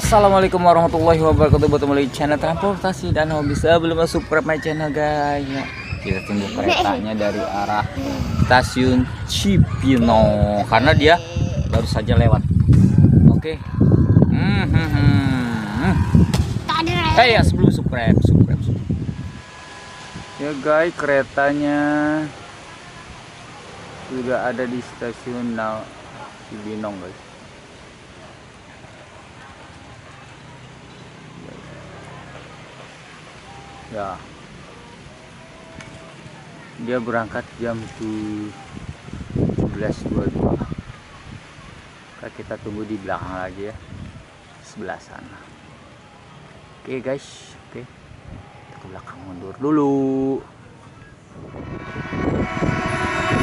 Assalamualaikum warahmatullahi wabarakatuh. Buat kembali channel transportasi dan hobi, sebelum subscribe my channel guys ya, kita tunggu keretanya dari arah stasiun Cipinang karena dia baru saja lewat. Oke. Ya sebelum subscribe. Ya guys, keretanya sudah ada di stasiun Cibinong guys. Ya, dia berangkat jam 17.22. Kita tunggu di belakang lagi ya, sebelah sana. Oke guys, oke, kita ke belakang, mundur dulu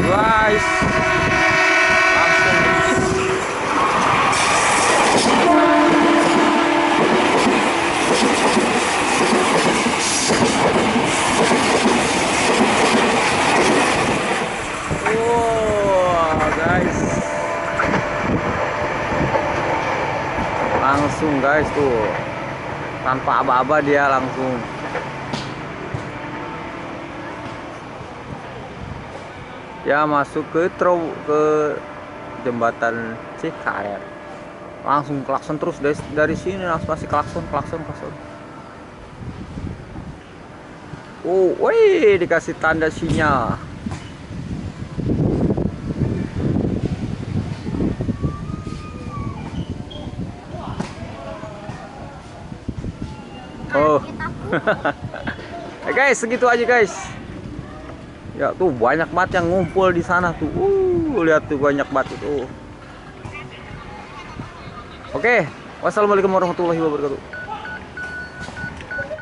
guys. Langsung guys tuh, tanpa aba-aba dia langsung. Ya masuk ke jembatan Cikaer, langsung klakson terus dari sini, langsung masih klakson. Oh, wih, dikasih tanda sinyal. Oh, guys, segitu aja guys. Ya tuh banyak banget yang ngumpul di sana tuh. Lihat tuh banyak banget itu. Oke, wassalamualaikum warahmatullahi wabarakatuh.